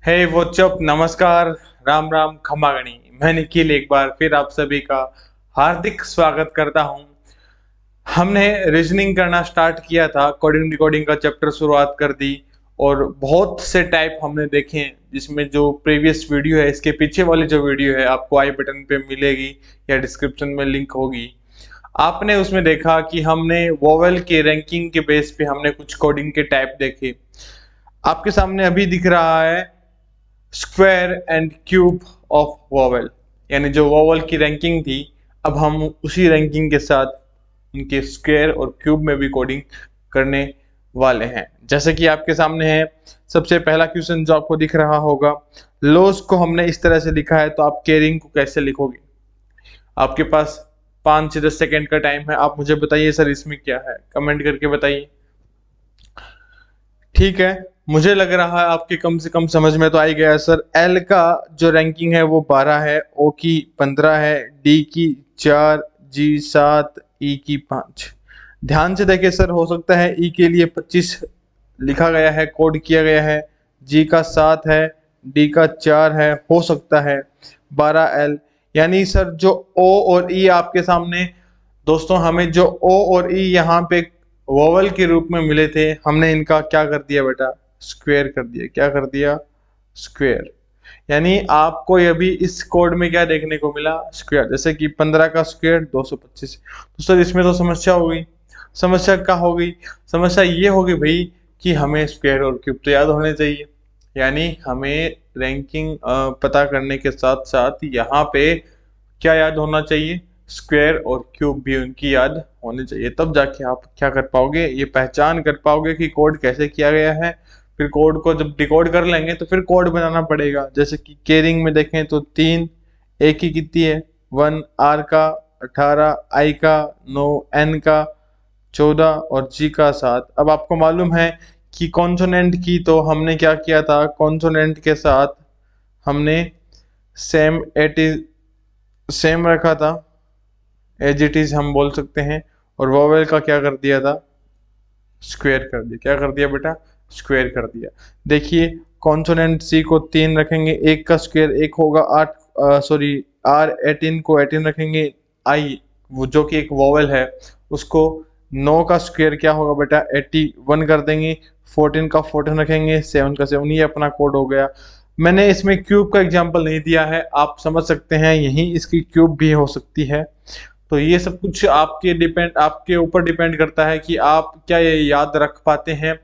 हे WhatsApp, नमस्कार, राम राम, खमा गणी। मैं निखिल एक बार फिर आप सभी का हार्दिक स्वागत करता हूं। हमने रीजनिंग करना स्टार्ट किया था, कोडिंग डिकोडिंग का चैप्टर शुरुआत कर दी और बहुत से टाइप हमने देखे हैं, जिसमें जो प्रीवियस वीडियो है इसके पीछे वाली जो वीडियो है आपको आई बटन पे मिलेगी या डिस्क्रिप्शन में लिंक होगी। आपने उसमें देखा कि हमने वोवेल के रैंकिंग के बेस पे हमने कुछ कोडिंग के टाइप देखे। आपके सामने अभी दिख रहा है square and cube of vowel, यानी जो वोवेल की रैंकिंग थी, अब हम उसी रैंकिंग के साथ उनके स्क्वायर और क्यूब में भी कोडिंग करने वाले हैं। जैसे कि आपके सामने है सबसे पहला क्वेश्चन जो आपको दिख रहा होगा, लॉस को हमने इस तरह से लिखा है, तो आप केयरिंग को कैसे लिखोगे? आपके पास 5 से 10 सेकेंड का टाइम है, आप मुझे बताइए सर इसमें क्या है, कमेंट करके बताइए। ठीक है, मुझे लग रहा है आपके कम से कम समझ में तो आ ही गया सर। एल का जो रैंकिंग है वो 12 है, ओ की 15 है, डी की 4, जी 7, ई की 5। ध्यान से देखिए सर, हो सकता है ई के लिए 25 लिखा गया है, कोड किया गया है, जी का 7 है, डी का 4 है, हो सकता है 12 एल। यानी सर जो ओ और ई आपके सामने, दोस्तों हमें जो ओ और ई यहाँ पे वोवल के रूप में मिले थे, हमने इनका क्या कर दिया बेटा? स्क्वायर कर दिया। क्या कर दिया? स्क्वायर। यानी आपको ये भी इस कोड में क्या देखने को मिला? स्क्वायर। जैसे कि 15 का स्क्वायर 225। तो सर इसमें तो समस्या हो गई। समस्या क्या हो गई? समस्या ये होगी भाई कि हमें स्क्वायर और क्यूब तो याद होने चाहिए। यानी हमें रैंकिंग पता करने के साथ साथ यहाँ पे क्या याद होना चाहिए? स्क्वायर और क्यूब भी उनकी याद होनी चाहिए, तब जाके आप क्या कर पाओगे, ये पहचान कर पाओगे कि कोड कैसे किया गया है। फिर कोड को जब डिकोड कर लेंगे तो फिर कोड बनाना पड़ेगा। जैसे कि केयरिंग में देखें तो 3, ए की कितनी है 1, आर का 18, आई का 9, एन का 14 और जी का 7। अब आपको मालूम है कि कॉन्सोनेंट की तो हमने क्या किया था, कॉन्सोनेंट के साथ हमने सेम सेम रखा था, एज इट इज हम बोल सकते हैं। और वोवेल का क्या कर दिया था? स्क्वायर कर दिया। क्या कर दिया बेटा? स्क्वायर कर दिया। देखिए कॉन्सोनेंट सी को 3 रखेंगे, एक का स्क्वायर 1 होगा 8, सॉरी आर 18 को 18 रखेंगे, आई वो जो कि एक वोवेल है उसको 9 का स्क्वायर क्या होगा बेटा? 81 कर देंगे, 14 का 14 रखेंगे, 7 का 7। ये अपना कोड हो गया। मैंने इसमें क्यूब का एग्जांपल नहीं दिया है, आप समझ सकते हैं यहीं इसकी क्यूब भी हो सकती है। तो ये सब कुछ आपके ऊपर डिपेंड करता है कि आप क्या ये याद रख पाते हैं।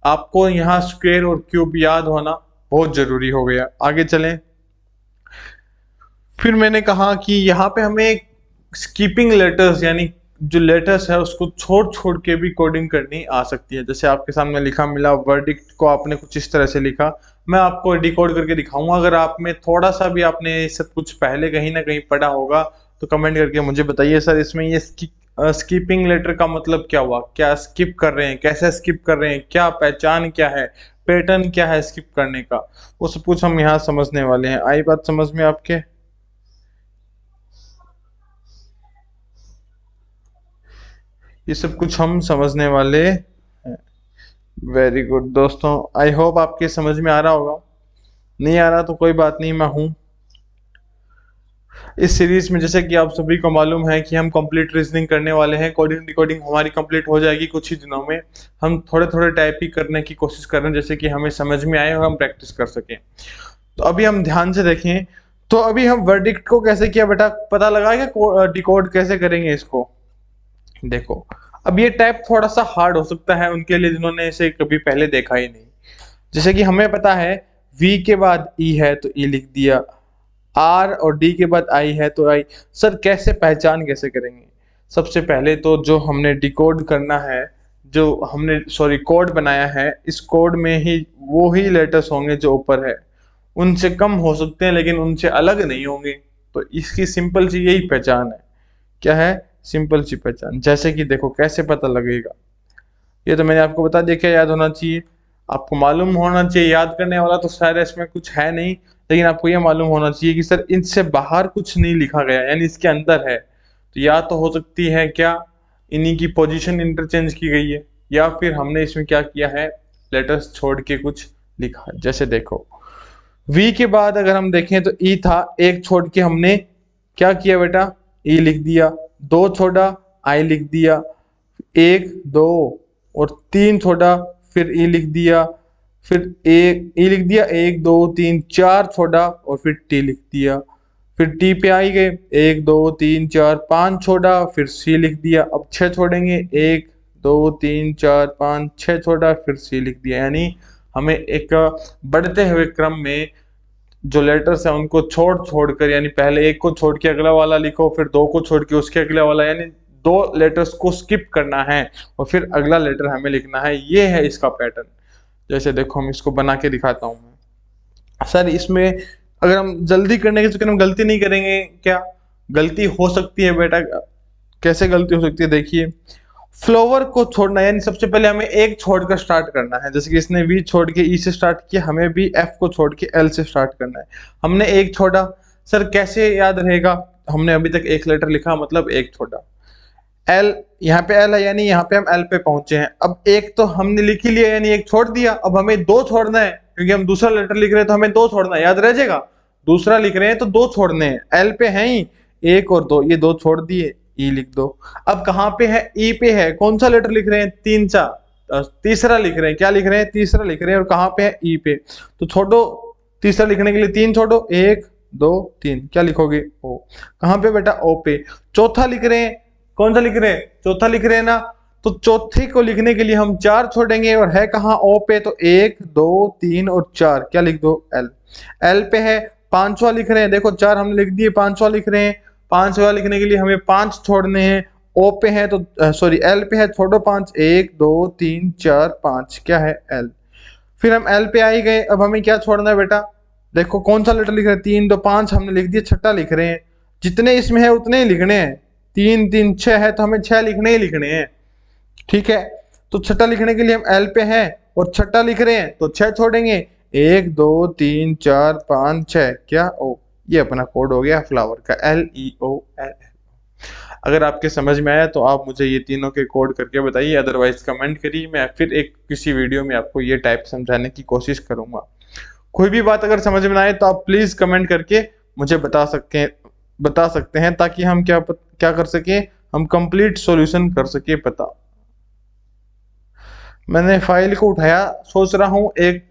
आपको यहाँ स्क्वायर और क्यूब याद होना बहुत जरूरी हो गया। आगे चलें। फिर मैंने कहा कि यहाँ पे हमें स्कीपिंग लेटर्स, यानी जो लेटर्स है उसको छोड़ छोड़ के भी कोडिंग करनी आ सकती है। जैसे आपके सामने लिखा मिला, वर्डिक्ट को आपने कुछ इस तरह से लिखा, मैं आपको डिकोड करके दिखाऊंगा। अगर आप में थोड़ा सा भी आपने ये सब कुछ पहले कहीं ना कहीं पढ़ा होगा तो कमेंट करके मुझे बताइए सर इसमें ये स्कीपिंग लेटर का मतलब क्या हुआ, क्या स्किप कर रहे हैं, कैसे स्किप कर रहे हैं, क्या पहचान क्या है, पैटर्न क्या है स्किप करने का, वो सब कुछ हम यहाँ समझने वाले हैं। आई बात समझ में आपके? ये सब कुछ हम समझने वाले हैं। वेरी गुड दोस्तों, आई होप आपके समझ में आ रहा होगा। नहीं आ रहा तो कोई बात नहीं, मैं हूं इस सीरीज में। जैसे कि आप सभी को मालूम है कि हम कंप्लीट रीजनिंग करने वाले हैं, कोडिंग डिकोडिंग हमारी कंप्लीट हो जाएगी कुछ ही दिनों में। हम थोड़े थोड़े टाइप ही करने की कोशिश कर रहे हैं, जैसे कि हमें समझ में आए और हम प्रैक्टिस कर सकें। तो अभी हम ध्यान से देखें, तो अभी हम वर्डिक्ट को कैसे किया बेटा, पता लगा क्या डिकोड कैसे करेंगे इसको? देखो, अब ये टाइप थोड़ा सा हार्ड हो सकता है उनके लिए जिन्होंने इसे कभी पहले देखा ही नहीं। जैसे कि हमें पता है V के बाद E है तो E लिख दिया, R और D के बाद I है तो I। सर कैसे पहचान कैसे करेंगे? सबसे पहले तो जो हमने डिकोड करना है, जो हमने सॉरी कोड बनाया है, इस कोड में ही वो ही लेटर्स होंगे जो ऊपर है। उनसे कम हो सकते हैं लेकिन उनसे अलग नहीं होंगे। तो इसकी सिंपल सी यही पहचान है। क्या है? सिंपल सी पहचान। जैसे कि देखो कैसे पता लगेगा, ये तो मैंने आपको बता दिया क्या याद होना चाहिए। आपको मालूम होना चाहिए, याद करने वाला तो शायद इसमें कुछ है नहीं, लेकिन आपको ये मालूम होना चाहिए कि सर इनसे बाहर कुछ नहीं लिखा गया, यानी इसके अंदर है। तो या तो हो सकती है क्या, इन्हीं की पोजीशन इंटरचेंज की गई है, या फिर हमने इसमें क्या किया है, लेटर्स छोड़ के कुछ लिखा है। जैसे देखो वी के बाद अगर हम देखें तो ई था, एक छोड़ के हमने क्या किया बेटा, ई लिख दिया, दो छोड़ा आई लिख दिया, एक दो और तीन छोड़ा फिर ई लिख दिया, फिर एक ई लिख दिया, एक दो तीन चार छोड़ा और फिर टी लिख दिया, फिर टी पे आई गए, एक दो तीन चार पांच छोड़ा फिर सी लिख दिया, अब छह छोड़ेंगे, एक दो तीन चार पाँच छह छोड़ा फिर सी लिख दिया। यानी हमें एक बढ़ते हुए क्रम में जो लेटर्स है उनको छोड़ छोड़ कर, यानी पहले एक को छोड़ के अगला वाला लिखो, फिर दो को छोड़ के उसके अगला वाला, यानी दो लेटर्स को स्किप करना है और फिर अगला लेटर हमें लिखना है। ये है इसका पैटर्न। जैसे देखो हम इसको बना के दिखाता हूं मैं। सर इसमें अगर हम जल्दी करने के चक्कर में गलती नहीं करेंगे क्या? गलती हो सकती है बेटा। कैसे गलती हो सकती है? देखिए, फ्लावर को छोड़ना, यानी सबसे पहले हमें एक छोड़कर स्टार्ट करना है। जैसे कि इसने वी छोड़ के ई से स्टार्ट किया, हमें भी एफ को छोड़ के एल से स्टार्ट करना है। हमने एक छोड़ा, सर कैसे याद रहेगा? हमने अभी तक एक लेटर लिखा, मतलब एक छोड़ा। एल, यहाँ पे एल है यानी यहाँ पे हम एल पे पहुंचे हैं। अब एक तो हमने लिख ही लिया यानी एक छोड़ दिया, अब हमें दो छोड़ना है क्योंकि हम दूसरा लेटर लिख रहे हैं तो हमें दो छोड़ना है, याद रह जाएगा। दूसरा लिख रहे हैं तो दो छोड़ने हैं, एल पे है ही एक और दो, ये दो छोड़ दिए, ई लिख दो। अब कहाँ पे है? ई पे है। कौन सा लेटर लिख रहे हैं? तीन सा तीसरा लिख रहे हैं। क्या लिख रहे हैं? तीसरा लिख रहे हैं। और कहाँ पे है? ई पे। तो छोड़ो, तीसरा लिखने के लिए तीन छोड़ो, एक दो तीन, क्या लिखोगे? ओ। कहाँ पे बेटा? ओ पे। चौथा लिख रहे हैं, कौन सा लिख रहे हैं? चौथा लिख रहे हैं ना, तो चौथे को लिखने के लिए हम चार छोड़ेंगे और है कहाँ? ओ पे। तो एक दो तीन और चार, क्या लिख दो? एल। एल पे है, पांचवा लिख रहे हैं, देखो चार हमने लिख दिए, पांचवा लिख रहे हैं। पांचवा लिखने के लिए हमें पांच छोड़ने हैं। ओ पे है तो सॉरी एल पे है, छोड़ो पांच, एक दो तीन चार पांच, क्या है? एल। फिर हम एल पे आ ही गए, अब हमें क्या छोड़ना है बेटा? देखो कौन सा लेटर लिख रहे हैं? तीन दो पांच हमने लिख दिया, छठा लिख रहे हैं। जितने इसमें है उतने ही लिखने हैं। तीन तीन छह है तो हमें छह लिखने ही लिखने हैं, ठीक है। तो छठा लिखने के लिए हम एल पे हैं और छठा लिख रहे हैं तो छह छोड़ेंगे, एक दो तीन चार पाँच छह, क्या? ओ। ये अपना कोड हो गया फ्लावर का, LEOL। अगर आपके समझ में आया तो आप मुझे ये तीनों के कोड करके बताइए, अदरवाइज कमेंट करिए, मैं फिर एक किसी वीडियो में आपको ये टाइप समझाने की कोशिश करूंगा। कोई भी बात अगर समझ में ना आए तो आप प्लीज कमेंट करके मुझे बता सकते हैं ताकि हम क्या कर सके, हम कंप्लीट सॉल्यूशन कर सके पता। मैंने फाइल को उठाया, सोच रहा हूं एक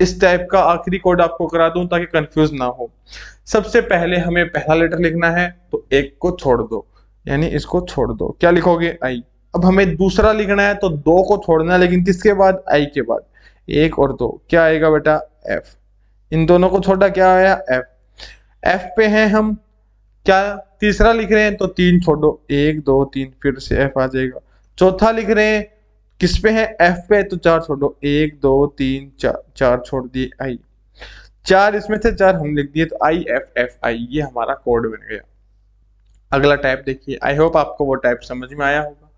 इस टाइप का आखिरी कोड आपको करा दूं ताकि कंफ्यूज ना हो। सबसे पहले हमें पहला लेटर लिखना है तो एक को छोड़ दो, यानी इसको छोड़ दो, क्या लिखोगे? आई। अब हमें दूसरा लिखना है तो दो को छोड़ना है, लेकिन किसके बाद? आई के बाद। एक और दो, क्या आएगा बेटा? एफ। इन दोनों को छोड़ा, क्या आया? एफ। एफ पे हैं हम, क्या तीसरा लिख रहे हैं तो तीन छोड़ो, एक दो तीन, फिर से एफ आ जाएगा। चौथा लिख रहे हैं, किस पे है? एफ पे, तो चार छोड़ो, एक दो तीन चार, चार छोड़ दिए, आई। चार इसमें थे, चार हम लिख दिए, तो IFFI, ये हमारा कोड बन गया। अगला टाइप देखिए, आई होप आपको वो टाइप समझ में आया होगा।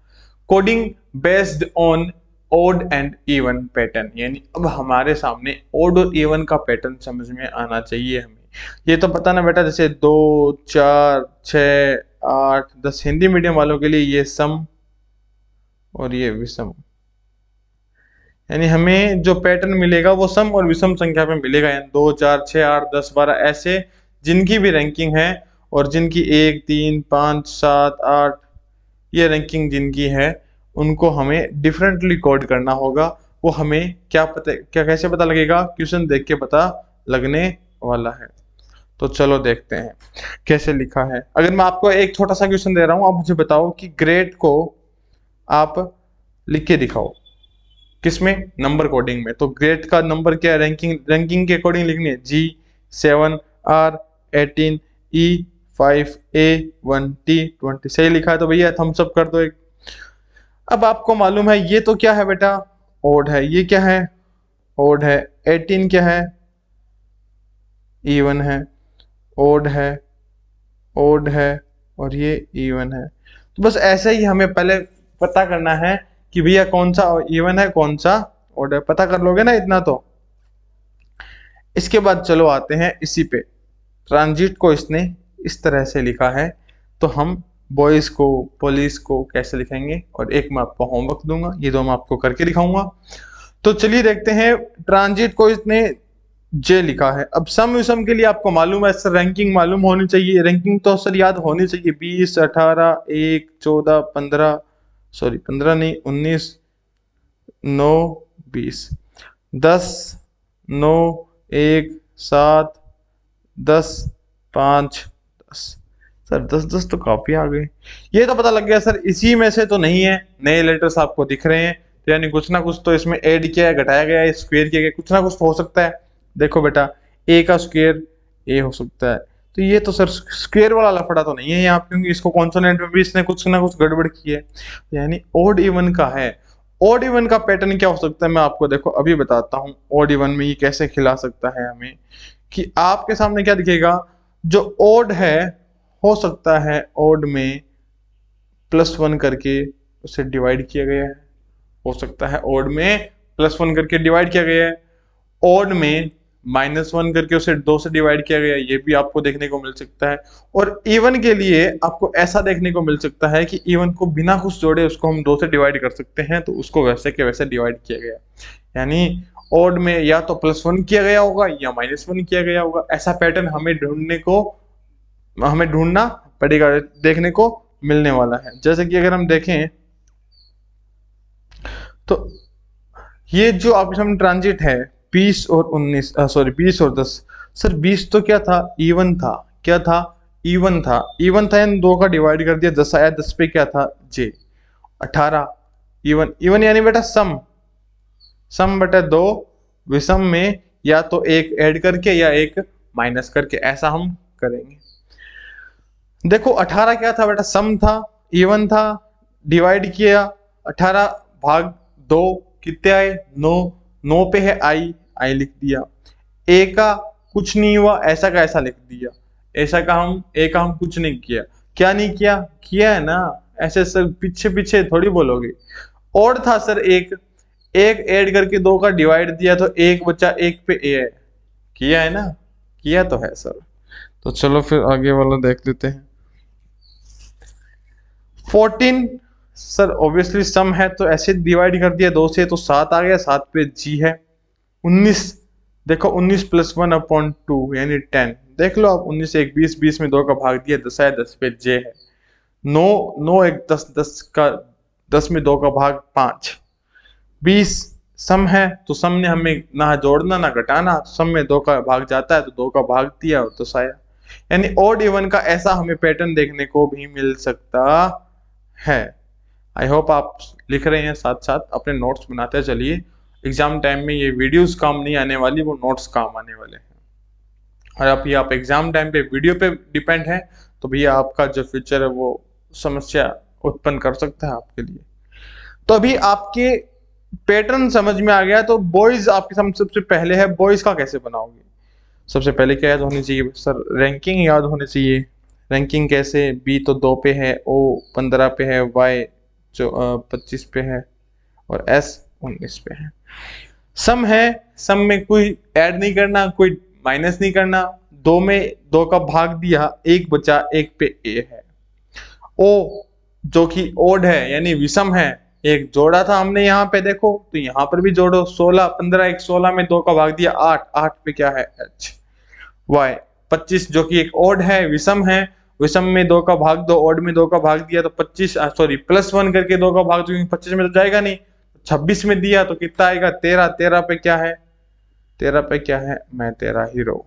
Coding based on odd and even pattern, यानी अब हमारे सामने ओड और इवन का पैटर्न समझ में आना चाहिए हमें। ये तो पता ना बेटा, जैसे दो चार छः आठ 10, हिंदी मीडियम वालों के लिए ये सम और ये विषम, यानी हमें जो पैटर्न मिलेगा वो सम और विषम संख्या पे मिलेगा, यानी 2 4 6 8 10 12 ऐसे जिनकी भी रैंकिंग है और जिनकी 1 3 5 7 8 ये रैंकिंग जिनकी है उनको हमें डिफरेंटली कोड करना होगा। वो हमें क्या कैसे पता लगेगा? क्वेश्चन देख के पता लगने वाला है। तो चलो देखते हैं कैसे लिखा है। अगर मैं आपको एक छोटा सा क्वेश्चन दे रहा हूं, आप मुझे बताओ कि ग्रेड को आप लिख के दिखाओ, किसमें? नंबर कोडिंग में। तो ग्रेड का नंबर क्या है? रैंकिंग के अकॉर्डिंग लिखनी है, G7 R18 E5 A1 T20। सही लिखा है तो भैया थम्स अप कर दो एक। अब आपको मालूम है ये तो क्या है बेटा? ओड है। ये क्या है? ओड है। 18 क्या है? E1 है। ओड है, ओड है और ये E1 है। तो बस ऐसे ही हमें पहले पता करना है कि भैया कौन सा इवन है कौन सा ओड है। पता कर लोगे ना इतना तो। इसके बाद चलो आते हैं इसी पे। ट्रांजिट को इसने इस तरह से लिखा है, तो हम बॉयज को पुलिस को कैसे लिखेंगे, और एक मैं आपको होमवर्क दूंगा, ये दो मैं आपको करके दिखाऊंगा। तो चलिए देखते हैं। ट्रांजिट को इसने जे लिखा है। अब सम विषम के लिए आपको मालूम है सर, रैंकिंग मालूम होनी चाहिए, रैंकिंग तो सर याद होनी चाहिए। 20, 18, 1, 14, 15, सॉरी 15 नहीं, 19, 9, 20, 10, 9, 1, 7, 10, 5, 10। सर 10 10 तो काफी आ गए। ये तो पता लग गया सर, इसी में से तो नहीं है, नए लेटर्स आपको दिख रहे हैं, तो यानी कुछ ना कुछ तो इसमें ऐड किया है, घटाया गया है, स्क्वायर किया गया, कुछ ना कुछ तो हो सकता है। देखो बेटा, ए का स्क्वायर ए हो सकता है, तो ये तो सर स्क्वायर वाला लफड़ा तो नहीं है यहाँ पे, क्योंकि इसको कॉन्सोनेंट में भी इसने कुछ ना कुछ गड़बड़ की है, यानी ओड इवन का है। ओड इवन का पैटर्न क्या हो सकता है, मैं आपको देखो अभी बताता हूँ ओड इवन में ये कैसे खिला सकता है हमें। कि आपके सामने क्या दिखेगा, जो ओड है, हो सकता है ओड में +1 करके उसे डिवाइड किया गया है, हो सकता है ओड में +1 करके डिवाइड किया गया है, ओड में -1 करके उसे 2 से डिवाइड किया गया है, ये भी आपको देखने को मिल सकता है। और इवन के लिए आपको ऐसा देखने को मिल सकता है कि इवन को बिना कुछ जोड़े उसको हम 2 से डिवाइड कर सकते हैं, तो उसको वैसे के वैसे डिवाइड किया गया है। यानी ओड में या तो +1 किया गया होगा या -1 किया गया होगा, ऐसा पैटर्न हमें ढूंढना पड़ेगा, देखने को मिलने वाला है। जैसे कि अगर हम देखें तो ये जो आपके सामने ट्रांजिट है 20 और 19, सॉरी 20 और 10, सर 20 तो क्या था, इवन था, क्या था, इवन था, इवन था, इन दो का डिवाइड कर दिया, 10 आया, 10 पे क्या था, जे। 18 इवन, इवन यानी बेटा सम, सम बटा 2, विषम में या तो एक ऐड करके या एक माइनस करके, ऐसा हम करेंगे। देखो 18 क्या था बेटा, सम था, इवन था, डिवाइड किया, 18 भाग 2 कितने आए, 9, 9 पे है आई, आई लिख दिया। ए का कुछ नहीं हुआ, ऐसा का ऐसा लिख दिया, ऐसा का हम ए का हम कुछ नहीं किया, क्या नहीं किया, किया है ना, ऐसे सर पीछे पीछे थोड़ी बोलोगे। और था सर एक, एक ऐड करके 2 का डिवाइड दिया, तो एक बचा, एक पे ए है, किया है ना, किया तो है सर। तो चलो फिर आगे वाला देख लेते हैं। 14 सर ऑब्वियसली सम है, तो ऐसे डिवाइड कर दिया 2 से, तो 7 आ गया, 7 पे जी है। 19, देखो 19 +1/2 यानी 10, देख लो आप, 19 1 20, 20 में 2 का भाग दिया, 10 है, 10 पे जे है। 9 9 1 10, 10 का 10 में 2 का भाग 5। 20 सम है, तो सम ने हमें ना जोड़ना ना घटाना, सम में 2 का भाग जाता है, तो 2 का भाग दिया और 10 आया। यानी ऑड इवन का ऐसा हमें पैटर्न देखने को भी मिल सकता है। आई होप आप लिख रहे हैं, साथ साथ अपने नोट्स बनाते चलिए, एग्जाम टाइम में ये वीडियोस काम नहीं आने वाली, वो नोट्स काम आने वाले हैं। और आप एग्जाम टाइम पे वीडियो पे डिपेंड है, तो भैया आपका जो फ्यूचर है वो समस्या उत्पन्न कर सकता है आपके लिए। तो अभी आपके पैटर्न समझ में आ गया, तो बॉयज आपके सामने सबसे पहले है, बॉयज का कैसे बनाओगे। सबसे पहले क्या याद होनी चाहिए सर, रैंकिंग याद होनी चाहिए। रैंकिंग कैसे, बी तो 2 पे है, ओ 15 पे है, वाई जो 25 पे है, और एस 19 पे है। सम है, सम में कोई ऐड नहीं करना, कोई माइनस नहीं करना, 2 में 2 का भाग दिया, एक बचा, एक पे ए है। ओ जो कि ओड है यानी विषम है, एक जोड़ा था हमने यहाँ पे देखो, तो यहाँ पर भी जोड़ो, 16 15 एक 16 में 2 का भाग दिया, 8 8 पे क्या है, एच। वाई 25 जो कि एक ओड है, विषम है, विषम में 2 का भाग दो, ओड में 2 का भाग दिया, तो 25 सॉरी +1 करके 2 का भाग दो, क्योंकि 25 में तो जाएगा नहीं, 26 में दिया तो कितना आएगा, 13 13 पे क्या है, 13 पे क्या है, मैं तेरा हीरो।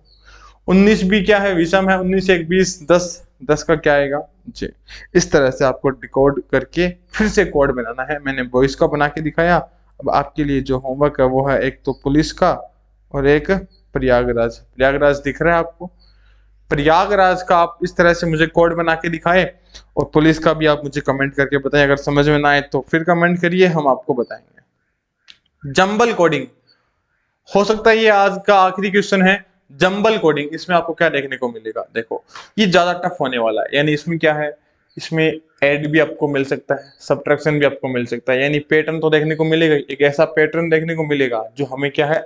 19 भी क्या है, विषम है, 19 1 20 10, 10 का क्या आएगा, जी। इस तरह से आपको डिकोड करके फिर से कोड बनाना है। मैंने बॉयज का बना के दिखाया, अब आपके लिए जो होमवर्क है वो है एक तो पुलिस का और एक प्रयागराज। प्रयागराज दिख रहा है आपको, प्रयागराज का आप इस तरह से मुझे कोड बना के दिखाए, और पुलिस का भी आप मुझे कमेंट करके बताएं, अगर समझ में ना आए तो फिर कमेंट करिए, हम आपको बताएंगे। जंबल कोडिंग हो सकता है ये आज का आखिरी क्वेश्चन है। जंबल कोडिंग, इसमें आपको क्या देखने को मिलेगा, देखो ये ज्यादा टफ होने वाला है, यानी इसमें क्या है, इसमें ऐड भी आपको मिल सकता है, सब्ट्रैक्शन भी आपको मिल सकता है, यानी पैटर्न तो देखने को मिलेगा, एक ऐसा पैटर्न देखने को मिलेगा जो हमें क्या है,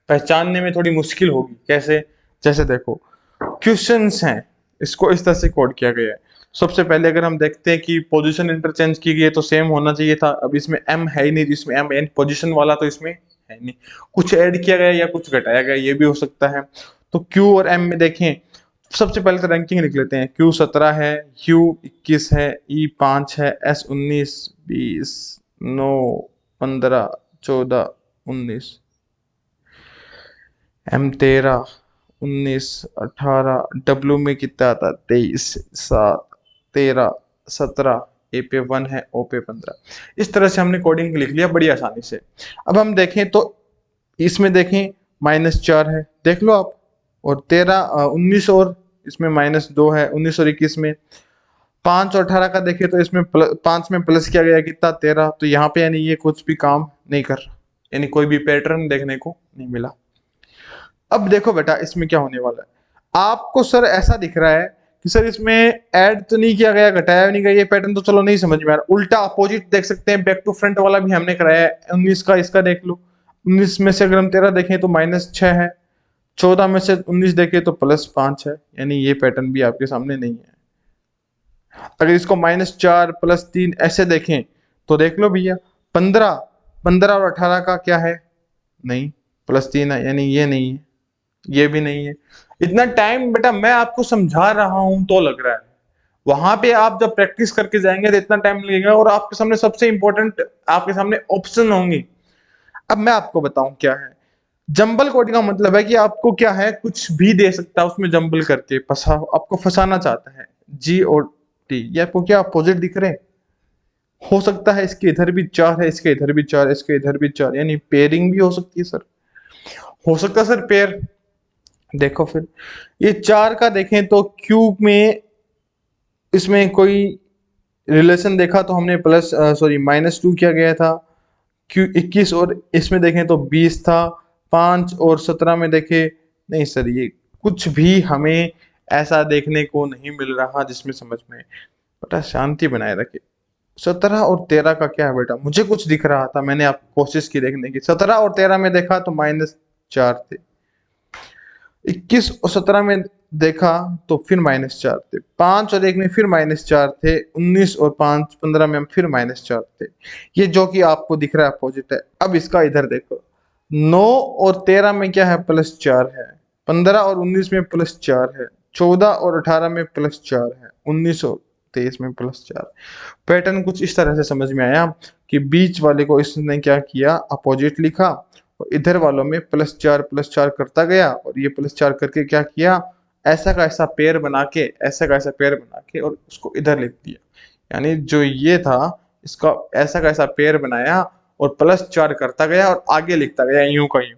पहचानने में थोड़ी मुश्किल होगी। कैसे, जैसे देखो क्वेश्चंस हैं, इसको इस तरह से कोड किया गया है। सबसे पहले अगर हम देखते हैं कि पोजीशन इंटरचेंज की गई है, तो सेम होना चाहिए था, अब इसमें एम है ही नहीं, इसमें एम एन पोजीशन वाला तो इसमें है नहीं, कुछ ऐड किया गया या कुछ घटाया गया, ये भी हो सकता है। तो क्यू और एम में देखें, सबसे पहले तो रैंकिंग लिख लेते हैं। क्यू 17 है, यू 21 है, ई 5 है, एस 19, 20, 9, 15, 14, 19, एम 13, 19, 18, डब्ल्यू में कितना आता है 23, 7, 13, 17, ए पे 1 है, ओ पे 15। इस तरह से हमने कोडिंग लिख लिया बड़ी आसानी से। अब हम देखें तो इसमें देखें -4 है, देख लो आप, और 19 और इसमें -2 है, 19 और 21 में। 5 और 18 का देखें तो इसमें 5 में प्लस किया गया कितना 13, तो यहाँ पे यानी ये कुछ भी काम नहीं कर रहा, यानी कोई भी पैटर्न देखने को नहीं मिला। अब देखो बेटा इसमें क्या होने वाला है, आपको सर ऐसा दिख रहा है कि सर इसमें ऐड तो नहीं किया गया, घटाया नहीं गया, ये पैटर्न तो चलो नहीं समझ में आ रहा। उल्टा अपोजिट देख सकते हैं, बैक टू फ्रंट वाला भी हमने कराया है। 19 का इसका देख लो, 19 में से अगर हम 13 देखें तो -6 है, 14 में से 19 देखें तो +5 है, यानी ये पैटर्न भी आपके सामने नहीं है। अगर इसको -4 +3 ऐसे देखें तो देख लो भैया, 15 और 18 का क्या है, नहीं, +3 है, यानी ये नहीं है, ये भी नहीं है। इतना टाइम बेटा मैं आपको समझा रहा हूं तो लग रहा है, वहां पे आप जब प्रैक्टिस करके जाएंगे तो इतना टाइम लगेगा, और आपके सामने सबसे इंपॉर्टेंट आपके सामने ऑप्शन होंगे। अब मैं आपको बताऊं क्या है जंबल कोडिंग का मतलब है कि आपको क्या है, कुछ भी दे सकता है उसमें जंबल करके फंसा, आपको फंसाना चाहता है। जी और टी, ये आपको क्या अपोजिट दिख रहे हैं, हो सकता है इसके इधर भी 4 है, इसके इधर भी 4 है, इसके इधर भी 4, यानी पेयरिंग भी हो सकती है सर, हो सकता है सर पेयर। देखो फिर ये 4 का देखें तो क्यूब में इसमें कोई रिलेशन देखा तो हमने -2 किया गया था। क्यू 21 और इसमें देखें तो 20 था, 5 और 17 में देखे, नहीं सर ये कुछ भी हमें ऐसा देखने को नहीं मिल रहा जिसमें समझ में। बेटा शांति बनाए रखे, 17 और 13 का क्या है बेटा, मुझे कुछ दिख रहा था, मैंने आप कोशिश की देखने की, 17 और 13 में देखा तो -4 थे, 21 और 17 में देखा तो फिर -4 थे, 5 और 1 में फिर -4 थे, 19 और 5 15 में फिर -4 थे। ये जो कि आपको दिख रहा है अपोजिट है। अब इसका इधर देखो, 9 और 13 में क्या है, +4 है, 15 और 19 में +4 है, 14 और 18 में +4 है, 19 और 23 में +4। पैटर्न कुछ इस तरह से समझ में आया कि बीच वाले को इसने क्या किया, अपोजिट लिखा, और इधर वालों में +4 करता गया, और ये +4 करके क्या किया, ऐसा का ऐसा पेयर बना के, ऐसा का ऐसा पेयर बना के और उसको इधर लिख दिया। यानी जो ये था इसका ऐसा का ऐसा पेयर बनाया और +4 करता गया और आगे लिखता गया यूं का यूं।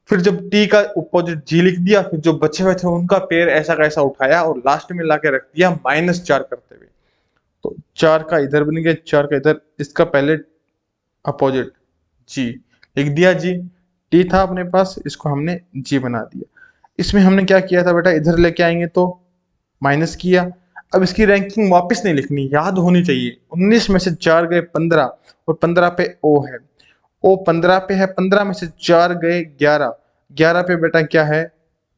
फिर जब टी का अपोजिट जी लिख दिया, फिर जो बचे हुए थे उनका पेयर ऐसा का ऐसा उठाया और लास्ट में लाके रख दिया -4 करते हुए। तो 4 का इधर बन गया, 4 का इधर, इसका पहले अपोजिट जी लिख दिया, जी टी था अपने पास, इसको हमने जी बना दिया। इसमें हमने क्या किया था बेटा, इधर लेके आएंगे तो माइनस किया। अब इसकी रैंकिंग वापस नहीं लिखनी, याद होनी चाहिए। 19 में से 4 गए 15, और 15 पे ओ है, ओ 15 पे है, 15 में से 4 गए 11, 11 पे बेटा क्या है,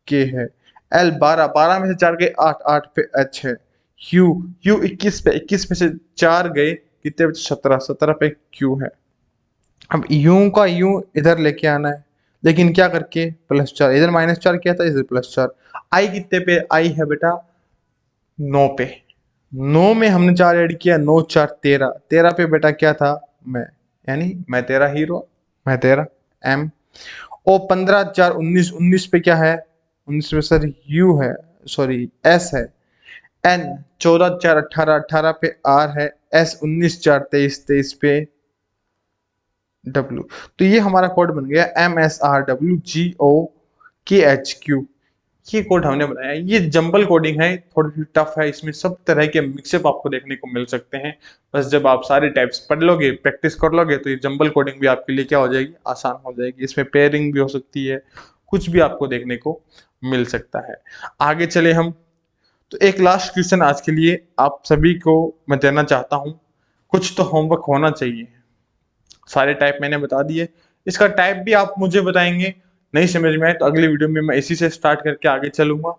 के है। एल 12, 12 में से 4 गए 8, 8 पे एच है। यू, यू 21 पे, 21 में से 4 गए कितने बचे, 17, 17 पे क्यू है। अब यू का यू इधर लेके आना है, लेकिन क्या करके, +4, इधर -4 किया था, इधर +4। आई कितने पे, आई है बेटा 9 पे, 9 में हमने 4 ऐड किया, 9 4 13, 13 पे बेटा क्या था, मैं, यानी मैं तेरा हीरो, मैं तेरा एम। ओ 15 4 19, 19 पे क्या है, 19 पे सर यू है, सॉरी एस है। एन 14 4 18, 18 पे आर है। एस 19 4 23, 23 पे डब्ल्यू। तो ये हमारा कोड बन गया MSRWGOKHQ। ये कोड हमने बनाया। ये जंबल कोडिंग है, थोड़ी सी टफ है, इसमें सब तरह के मिक्सअप आपको देखने को मिल सकते हैं। बस जब आप सारे टाइप्स पढ़ लोगे, प्रैक्टिस कर लोगे, तो ये जंबल कोडिंग भी आपके लिए क्या हो जाएगी, आसान हो जाएगी। इसमें पेयरिंग भी हो सकती है, कुछ भी आपको देखने को मिल सकता है। आगे चले हम, तो एक लास्ट क्वेश्चन आज के लिए आप सभी को मैं देना चाहता हूँ। कुछ तो होमवर्क होना चाहिए। सारे टाइप मैंने बता दिए, इसका टाइप भी आप मुझे बताएंगे, नहीं समझ में आए तो अगली वीडियो में मैं इसी से स्टार्ट करके आगे चलूंगा।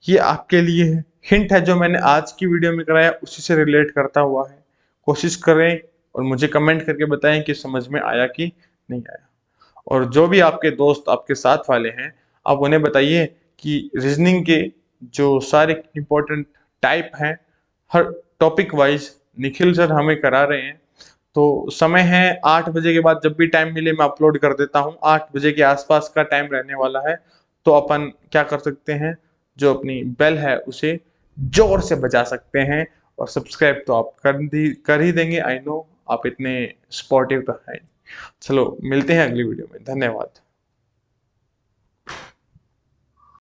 ये आपके लिए है, हिंट है, जो मैंने आज की वीडियो में कराया उसी से रिलेट करता हुआ है। कोशिश करें और मुझे कमेंट करके बताएं कि समझ में आया कि नहीं आया। और जो भी आपके दोस्त आपके साथ वाले हैं, आप उन्हें बताइए कि रीजनिंग के जो सारे इम्पोर्टेंट टाइप हैं, हर टॉपिक वाइज निखिल सर हमें करा रहे हैं। तो समय है 8 बजे के बाद, जब भी टाइम मिले मैं अपलोड कर देता हूँ। 8 बजे के आसपास का टाइम रहने वाला है। तो अपन क्या कर सकते हैं, जो अपनी बेल है उसे जोर से बजा सकते हैं, और सब्सक्राइब तो आप कर ही देंगे। आई नो आप इतने सपोर्टिव तो हैं। चलो मिलते हैं अगली वीडियो में। धन्यवाद।